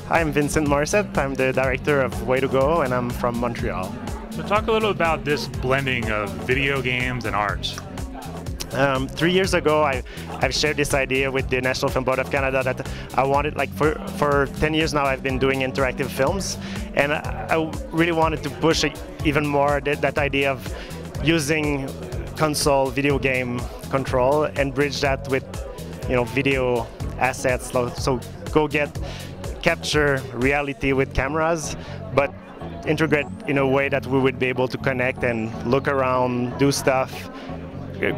Hi, I'm Vincent Morisset. I'm the director of Way to Go, and I'm from Montreal. So talk a little about this blending of video games and art. 3 years ago, I've shared this idea with the National Film Board of Canada that I wanted, like for 10 years now, I've been doing interactive films, and I really wanted to push even more that idea of using console video game control and bridge that with, video assets. So capture reality with cameras, but integrate in a way that we would be able to connect and look around, do stuff,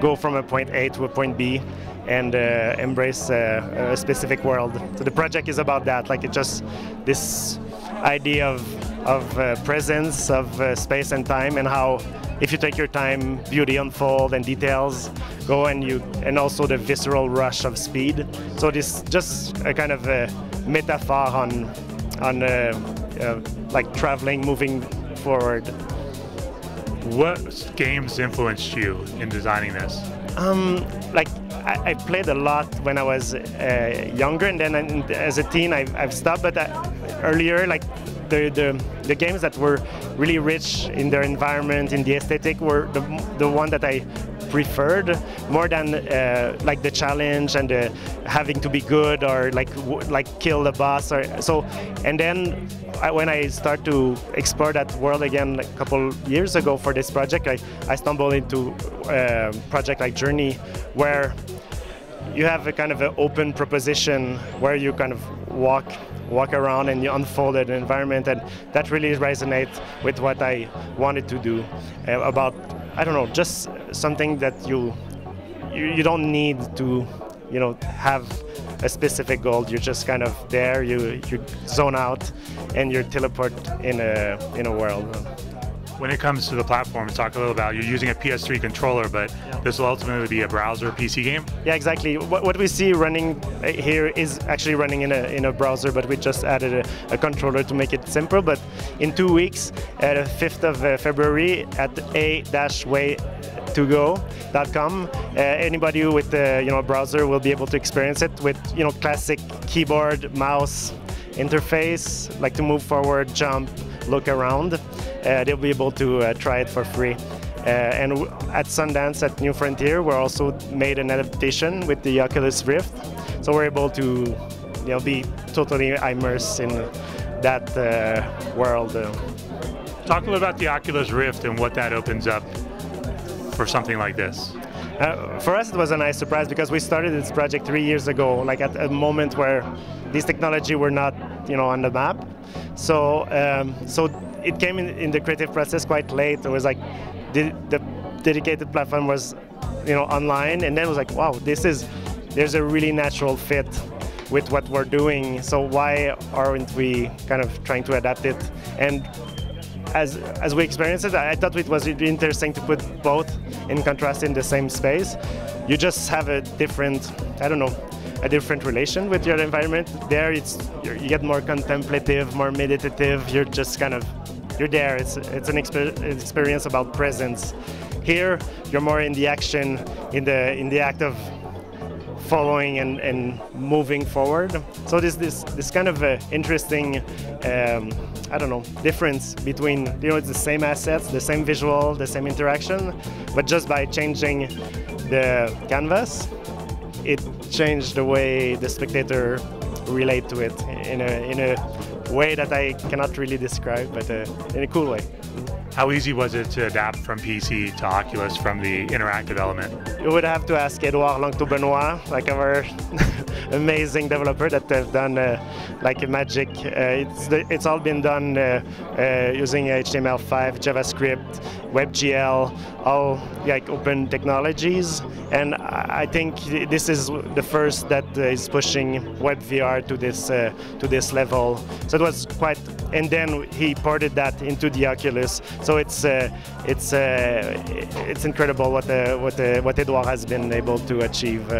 go from a point A to a point B, and embrace a specific world. So the project is about that, like it's just this idea of presence, of space and time, and how if you take your time, beauty unfold and details go, and also the visceral rush of speed. So this just a kind of a metaphor on like traveling, moving forward. What games influenced you in designing this? Like I played a lot when I was younger, and then as a teen I've stopped. But earlier, like the games that were really rich in their environment, in the aesthetic, were the one that I preferred more than like the challenge and having to be good or like kill the boss or so. And then when I start to explore that world again, like a couple years ago for this project, I stumbled into a project like Journey, where you have a kind of an open proposition where you kind of walk around and you unfold an environment, and that really resonates with what I wanted to do about, I don't know, just something that you don't need to, have a specific goal. You're just kind of there. You zone out, and you teleport in a world. When it comes to the platform, talk a little about, you're using a PS3 controller, but this will ultimately be a browser PC game? Yeah, exactly. What we see running here is actually running in a browser, but we just added a controller to make it simple. But in 2 weeks, the 5th of February at a-way2go.com, anybody with a browser will be able to experience it with classic keyboard, mouse interface, like to move forward, jump, look around. They'll be able to try it for free. And at Sundance at New Frontier, we're also made an adaptation with the Oculus Rift. So we're able to be totally immersed in that world. Talk a little about the Oculus Rift and what that opens up for something like this. For us, it was a nice surprise because we started this project 3 years ago, like at a moment where this technology were not, on the map. So it came in the creative process quite late. It was like the dedicated platform was, online, and then it was like, wow, there's a really natural fit with what we're doing. So why aren't we kind of trying to adapt it? And as we experienced it, I thought it was really interesting to put both in contrast in the same space. You just have a different, a different relation with your environment. There, you get more contemplative, more meditative. You're just kind of, you're there. It's an experience about presence. Here, you're more in the action, in the act of following and moving forward. So this kind of interesting, difference between, it's the same assets, the same visual, the same interaction, but just by changing the canvas, it changed the way the spectator relate to it in a way that I cannot really describe, but in a cool way. How easy was it to adapt from PC to Oculus from the interactive element? You would have to ask Edouard Langto-Benoit, like our amazing developer that have done like magic. It's all been done using HTML5, JavaScript, WebGL, all like open technologies. And I think this is the first that is pushing WebVR to this level. So it was quite, and then he ported that into the Oculus. So it's incredible what Edouard has been able to achieve.